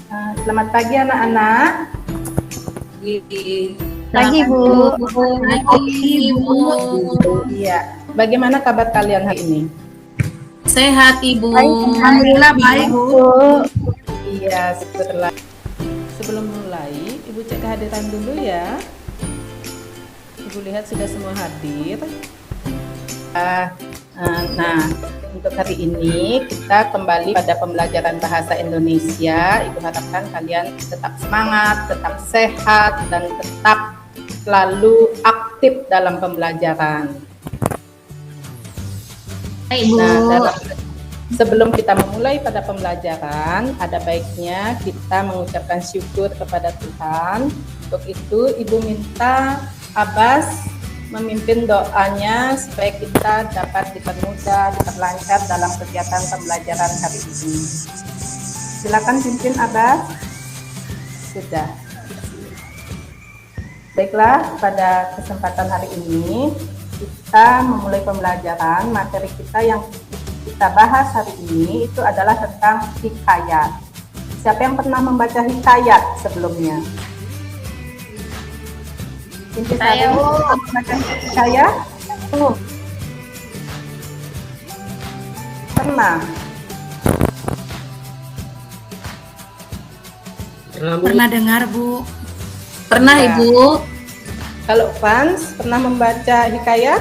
Selamat pagi anak-anak. Pagi, Bu. Pagi, Bu. Iya. Bagaimana kabar kalian hari ini? Sehat, Ibu. Alhamdulillah baik, Bu. Iya, syukurlah. Sebelum mulai, Ibu cek kehadiran dulu ya. Ibu lihat sudah semua hadir. Nah, untuk hari ini kita kembali pada pembelajaran bahasa Indonesia. Ibu harapkan kalian tetap semangat, tetap sehat, dan tetap selalu aktif dalam pembelajaran. Baik, Bu. Nah, sebelum kita memulai pada pembelajaran, ada baiknya kita mengucapkan syukur kepada Tuhan. Untuk itu, Ibu minta Abbas memimpin doanya supaya kita dapat dipermudah, diperlancar dalam kegiatan pembelajaran hari ini. Silakan pimpin Abbas. Sudah. Baiklah, pada kesempatan hari ini kita memulai pembelajaran. Materi kita yang kita bahas hari ini itu adalah tentang hikayat. Siapa yang pernah membaca hikayat sebelumnya? Saya, Bu. Membaca hikayat? Pernah? Pernah dengar, Bu? Pernah, Ya. Ibu. Kalau Fans pernah membaca hikayat?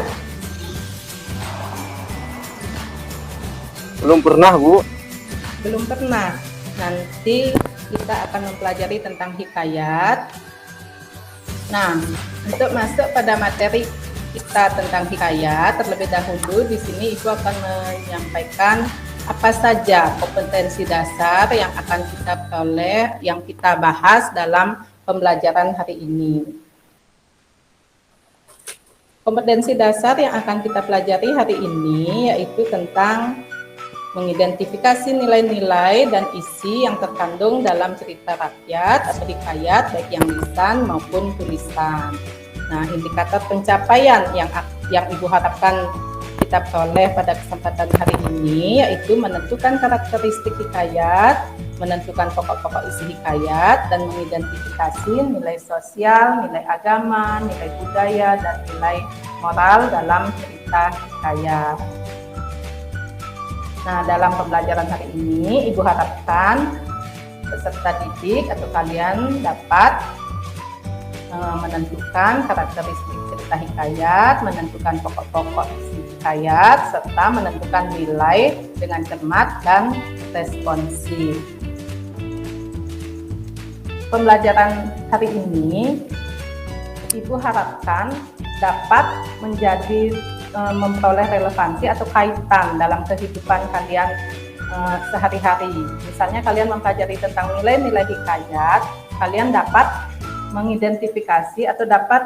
Belum pernah, Bu. Belum pernah. Nanti kita akan mempelajari tentang hikayat. Nah, untuk masuk pada materi kita tentang hikayat, terlebih dahulu di sini Ibu akan menyampaikan apa saja kompetensi dasar yang akan kita peroleh, yang kita bahas dalam pembelajaran hari ini. Kompetensi dasar yang akan kita pelajari hari ini yaitu tentang mengidentifikasi nilai-nilai dan isi yang terkandung dalam cerita rakyat atau hikayat, baik yang lisan maupun tulisan. Nah, indikator pencapaian yang Ibu harapkan kita peroleh pada kesempatan hari ini yaitu menentukan karakteristik hikayat, menentukan pokok-pokok isi hikayat, dan mengidentifikasi nilai sosial, nilai agama, nilai budaya, dan nilai moral dalam cerita hikayat. Nah, dalam pembelajaran hari ini, Ibu harapkan peserta didik atau kalian dapat menentukan karakteristik cerita hikayat, menentukan pokok-pokok isi hikayat, serta menentukan nilai dengan cermat dan responsif. Pembelajaran hari ini, Ibu harapkan dapat menjadi memperoleh relevansi atau kaitan dalam kehidupan kalian sehari-hari. Misalnya kalian mempelajari tentang nilai-nilai hikayat, kalian dapat mengidentifikasi atau dapat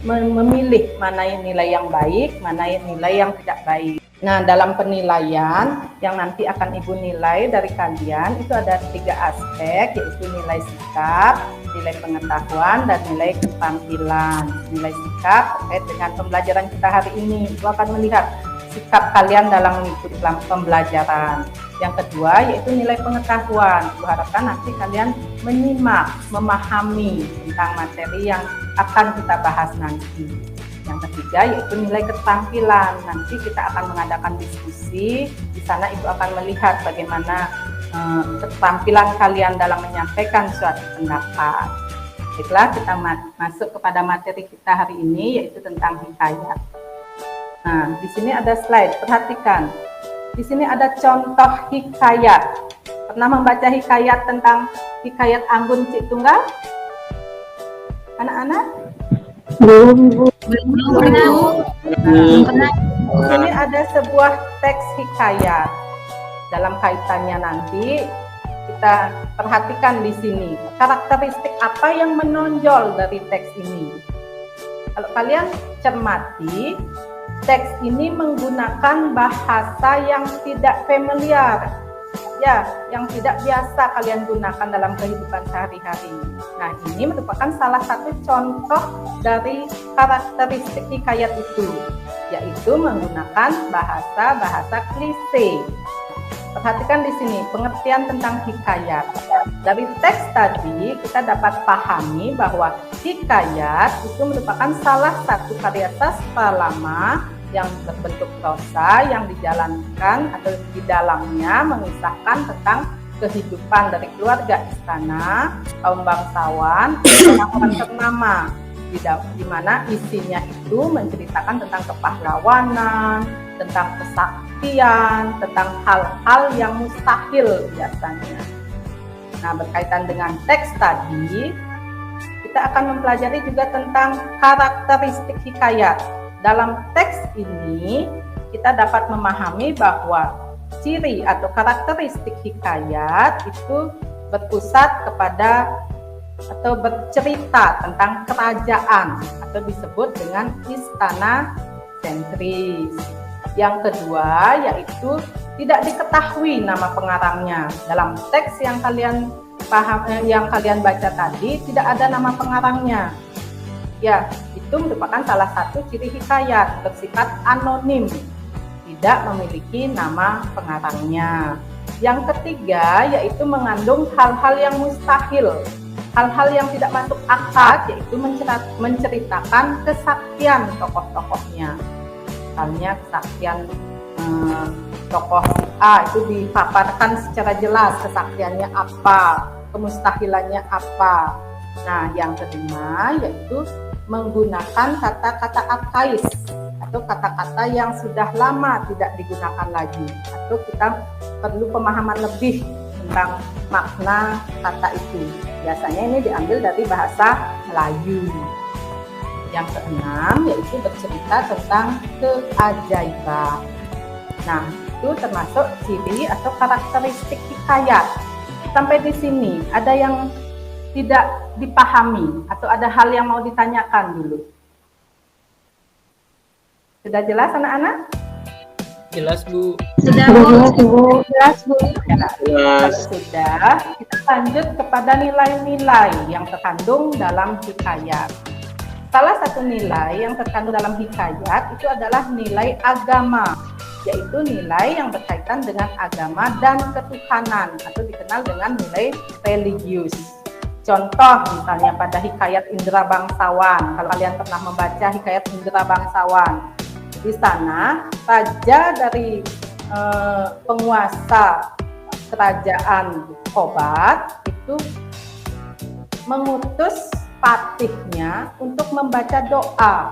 memilih mana nilai yang baik, mana nilai yang tidak baik. Nah, dalam penilaian yang nanti akan Ibu nilai dari kalian itu ada 3 aspek, yaitu nilai sikap, nilai pengetahuan, dan nilai keterampilan. Nilai sikap terkait dengan pembelajaran kita hari ini. Ibu akan melihat sikap kalian dalam mengikuti pembelajaran. Yang kedua yaitu nilai pengetahuan. Ibu harapkan nanti kalian menyimak, memahami tentang materi yang akan kita bahas nanti. Yang ketiga yaitu nilai keterampilan. Nanti kita akan mengadakan diskusi. Di sana Ibu akan melihat bagaimana keterampilan kalian dalam menyampaikan suatu pendapat. Baiklah, kita masuk kepada materi kita hari ini yaitu tentang hikayat. Nah, di sini ada slide. Perhatikan. Di sini ada contoh hikayat. Pernah membaca hikayat tentang hikayat Anggun Cik Tunggal? Anak-anak? Belum Nah, pernah. di sini ada sebuah teks hikayat. Dalam kaitannya nanti kita perhatikan di sini karakteristik apa yang menonjol dari teks ini. Kalau kalian cermati, teks ini menggunakan bahasa yang tidak familiar, ya, yang tidak biasa kalian gunakan dalam kehidupan sehari-hari. Nah, ini merupakan salah satu contoh dari karakteristik hikayat itu, yaitu menggunakan bahasa-bahasa klise. Perhatikan di sini pengertian tentang hikayat. Dari teks tadi kita dapat pahami bahwa hikayat itu merupakan salah satu karya sastra lama yang berbentuk prosa yang dijalankan atau di dalamnya mengisahkan tentang kehidupan dari keluarga istana, kaum bangsawan, orang-orang ternama, di mana isinya itu menceritakan tentang kepahlawanan, tentang kesaktian, tentang hal-hal yang mustahil biasanya. Nah, berkaitan dengan teks tadi, kita akan mempelajari juga tentang karakteristik hikayat. Dalam teks ini, kita dapat memahami bahwa ciri atau karakteristik hikayat itu berpusat kepada atau bercerita tentang kerajaan atau disebut dengan istana sentris. Yang kedua yaitu tidak diketahui nama pengarangnya. Dalam teks yang kalian baca tadi tidak ada nama pengarangnya. Ya, itu merupakan salah satu ciri hikayat, bersifat anonim, tidak memiliki nama pengarangnya. Yang ketiga yaitu mengandung hal-hal yang mustahil, hal-hal yang tidak masuk akal, yaitu menceritakan kesaktian tokoh-tokohnya. Misalnya kesaktian tokoh A itu dipaparkan secara jelas kesaktiannya apa, kemustahilannya apa. Nah, yang kelima yaitu menggunakan kata-kata arkais atau kata-kata yang sudah lama tidak digunakan lagi, atau kita perlu pemahaman lebih tentang makna kata itu. Biasanya ini diambil dari bahasa Melayu. Yang keenam yaitu bercerita tentang keajaiban. Nah, itu termasuk ciri atau karakteristik hikayat. Sampai di sini ada yang tidak dipahami atau ada hal yang mau ditanyakan dulu? Sudah jelas anak-anak? Jelas, Bu. Sudah, Bu. Jelas, Bu. Ya. Jelas. Sudah, kita lanjut kepada nilai-nilai yang terkandung dalam hikayat. Salah satu nilai yang terkandung dalam hikayat itu adalah nilai agama, yaitu nilai yang berkaitan dengan agama dan ketuhanan atau dikenal dengan nilai religius. Contoh misalnya pada hikayat Indra Bangsawan, kalau kalian pernah membaca hikayat Indra Bangsawan, di sana raja dari penguasa kerajaan Kobat itu mengutus patihnya untuk membaca doa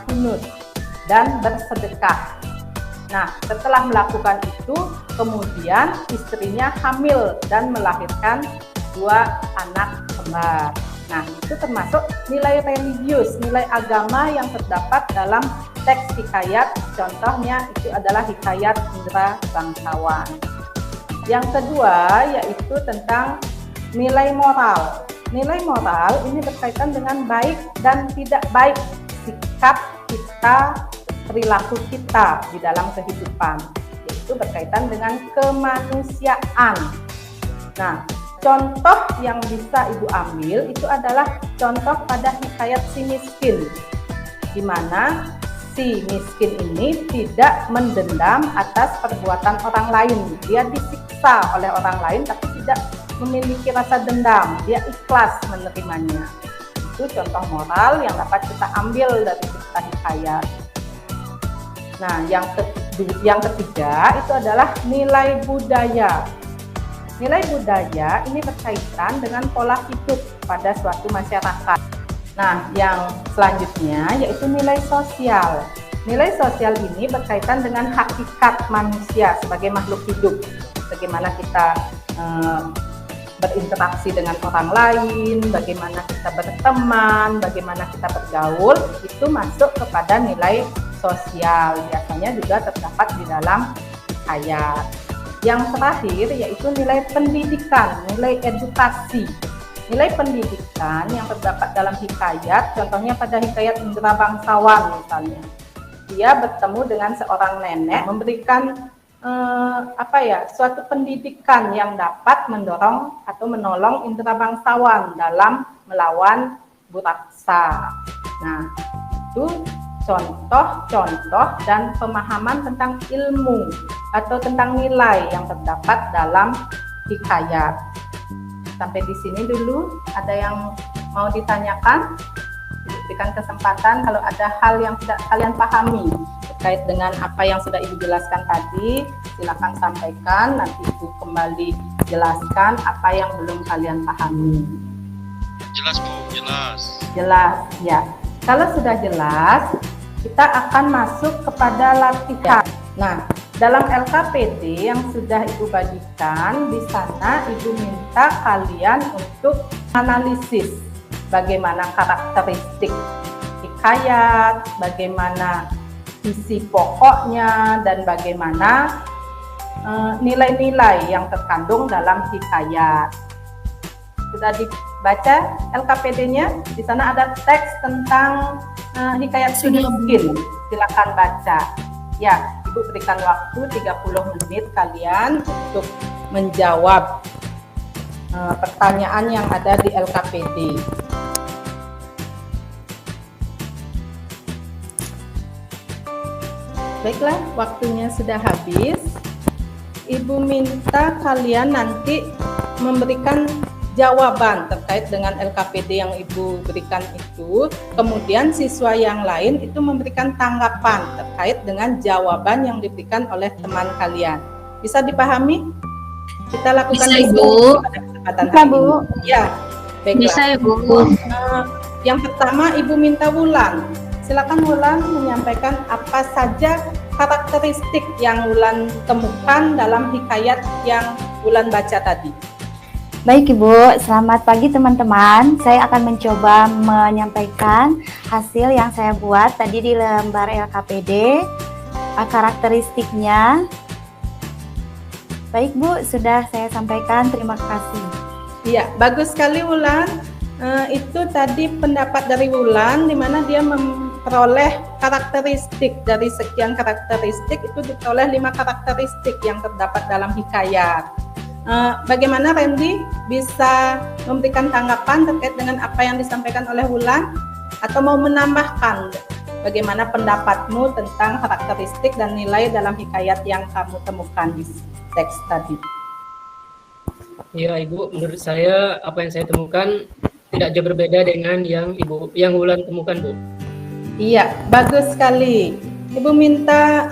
kunut dan bersedekah. Nah, setelah melakukan itu, kemudian istrinya hamil dan melahirkan 2 anak kembar. Nah, itu termasuk nilai religius, nilai agama yang terdapat dalam teks hikayat. Contohnya itu adalah hikayat Indra Bangsawan. Yang kedua yaitu tentang nilai moral. Nilai moral ini berkaitan dengan baik dan tidak baik sikap kita, perilaku kita di dalam kehidupan, yaitu berkaitan dengan kemanusiaan. Nah, contoh yang bisa Ibu ambil itu adalah contoh pada hikayat si miskin, di mana si miskin ini tidak mendendam atas perbuatan orang lain. Dia disiksa oleh orang lain tapi tidak memiliki rasa dendam, dia ikhlas menerimanya. Itu contoh moral yang dapat kita ambil dari cerita hikayat. Nah, yang ketiga itu adalah nilai budaya. Nilai budaya ini berkaitan dengan pola hidup pada suatu masyarakat. Nah, yang selanjutnya yaitu nilai sosial. Nilai sosial ini berkaitan dengan hakikat manusia sebagai makhluk hidup. Bagaimana kita berinteraksi dengan orang lain, bagaimana kita berteman, bagaimana kita bergaul, itu masuk kepada nilai sosial. Biasanya juga terdapat di dalam hikayat. Yang terakhir yaitu nilai pendidikan, nilai edukasi. Nilai pendidikan yang terdapat dalam hikayat, contohnya pada hikayat Indra Bangsawan misalnya. Dia bertemu dengan seorang nenek, memberikan suatu pendidikan yang dapat mendorong atau menolong Indra Bangsawan dalam melawan Buraksa. Nah, itu contoh-contoh dan pemahaman tentang ilmu atau tentang nilai yang terdapat dalam hikayat. sampai di sini dulu. Ada yang mau ditanyakan? Berikan kesempatan kalau ada hal yang tidak kalian pahami terkait dengan apa yang sudah Ibu jelaskan tadi, silakan sampaikan, nanti Ibu kembali jelaskan apa yang belum kalian pahami. Jelas Bu, jelas. Jelas, ya. Kalau sudah jelas, kita akan masuk kepada latihan. Nah, dalam LKPD yang sudah Ibu bagikan, di sana Ibu minta kalian untuk analisis bagaimana karakteristik hikayat, bagaimana isi pokoknya, dan bagaimana nilai-nilai yang terkandung dalam hikayat. Sudah dibaca LKPD-nya? Di sana ada teks tentang hikayat si miskin. Silakan baca. Ya, Ibu berikan waktu 30 menit kalian untuk menjawab pertanyaan yang ada di LKPD. Baiklah, waktunya sudah habis. Ibu minta kalian nanti memberikan jawaban terkait dengan LKPD yang Ibu berikan itu. Kemudian siswa yang lain itu memberikan tanggapan terkait dengan jawaban yang diberikan oleh teman kalian. Bisa dipahami? Kita lakukan Bisa, Ibu. pada kesempatan Bisa, hari Bu. ini. Ya, baiklah. Bisa, Ibu. Yang pertama Ibu minta Wulan. Silakan Wulan menyampaikan apa saja karakteristik yang Wulan temukan dalam hikayat yang Wulan baca tadi. Baik Ibu, selamat pagi teman-teman. Saya akan mencoba menyampaikan hasil yang saya buat tadi di lembar LKPD, karakteristiknya. Baik Bu, sudah saya sampaikan, terima kasih. Iya, bagus sekali Wulan. Itu tadi pendapat dari Wulan, di mana dia memperoleh karakteristik. Dari sekian karakteristik itu diperoleh 5 karakteristik yang terdapat dalam hikayat. Bagaimana Randy bisa memberikan tanggapan terkait dengan apa yang disampaikan oleh Wulan, atau mau menambahkan bagaimana pendapatmu tentang karakteristik dan nilai dalam hikayat yang kamu temukan di teks tadi? Ya Ibu, menurut saya apa yang saya temukan tidak jauh berbeda dengan yang Wulan temukan, Bu. Iya, bagus sekali. Ibu minta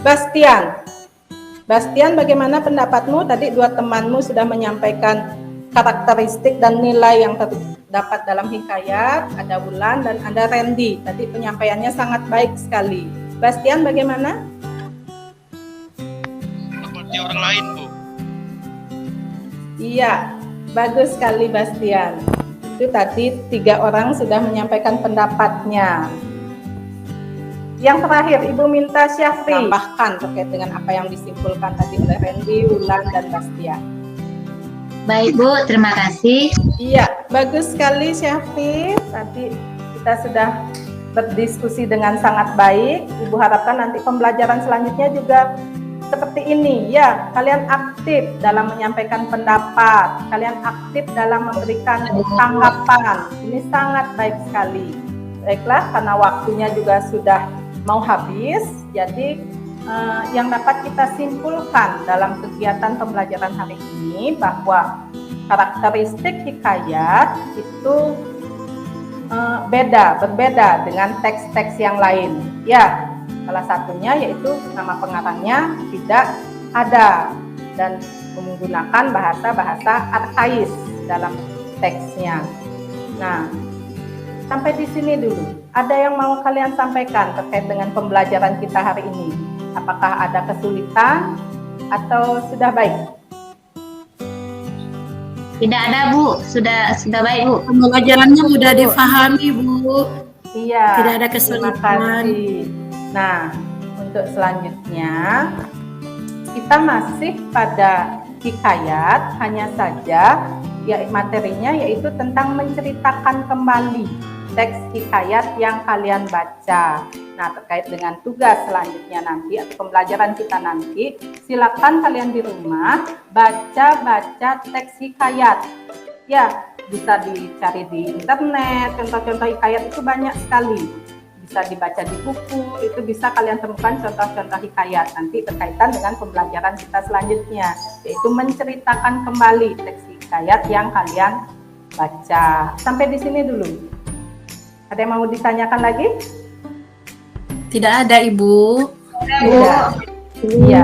Bastian. Bastian, bagaimana pendapatmu? Tadi 2 temanmu sudah menyampaikan karakteristik dan nilai yang terdapat dalam hikayat. Ada Wulan dan ada Randy. Tadi penyampaiannya sangat baik sekali. Bastian, bagaimana? Seperti orang lain Bu. Iya, bagus sekali Bastian. Itu tadi 3 orang sudah menyampaikan pendapatnya. Yang terakhir, Ibu minta Syafri tambahkan terkait dengan apa yang disimpulkan tadi oleh Randy, Wulan, dan Bastian. Baik Bu, terima kasih. Iya, bagus sekali Syafri. Tadi kita sudah berdiskusi dengan sangat baik. Ibu harapkan nanti pembelajaran selanjutnya juga seperti ini. Ya, kalian aktif dalam menyampaikan pendapat. Kalian aktif dalam memberikan tanggapan. Ini sangat baik sekali. Baiklah, karena waktunya juga sudah mau habis, jadi yang dapat kita simpulkan dalam kegiatan pembelajaran hari ini bahwa karakteristik hikayat itu berbeda dengan teks-teks yang lain. Ya, salah satunya yaitu nama pengarangnya tidak ada dan menggunakan bahasa-bahasa arkais dalam teksnya. Nah, sampai di sini dulu. Ada yang mau kalian sampaikan terkait dengan pembelajaran kita hari ini? Apakah ada kesulitan atau sudah baik? Tidak ada Bu, sudah baik Bu. Pembelajarannya mudah difahami, Bu. Iya. Tidak ada Terima kesulitan. kasih. Nah, untuk selanjutnya kita masih pada hikayat, hanya saja ya materinya yaitu tentang menceritakan kembali teks hikayat yang kalian baca. Nah, terkait dengan tugas selanjutnya nanti atau pembelajaran kita nanti, silakan kalian di rumah baca-baca teks hikayat. Ya, bisa dicari di internet, contoh-contoh hikayat itu banyak sekali. Bisa dibaca di buku, itu bisa kalian temukan contoh-contoh hikayat. Nanti berkaitan dengan pembelajaran kita selanjutnya, yaitu menceritakan kembali teks hikayat. hikayat yang kalian baca. Sampai di sini dulu. Ada yang mau ditanyakan lagi? Tidak ada, Ibu. Tidak. Iya.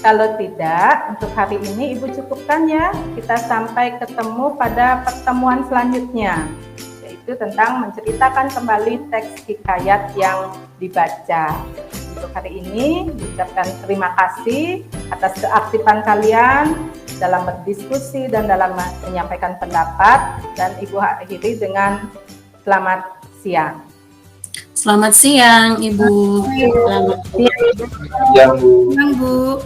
Kalau tidak, untuk hari ini Ibu cukupkan ya. Kita sampai ketemu pada pertemuan selanjutnya, yaitu tentang menceritakan kembali teks hikayat yang dibaca. Untuk hari ini, ucapkan terima kasih atas keaktifan kalian dalam berdiskusi dan dalam menyampaikan pendapat, dan Ibu akhiri dengan selamat siang. Selamat siang, Ibu. Selamat siang, Bu. Siang, Bu.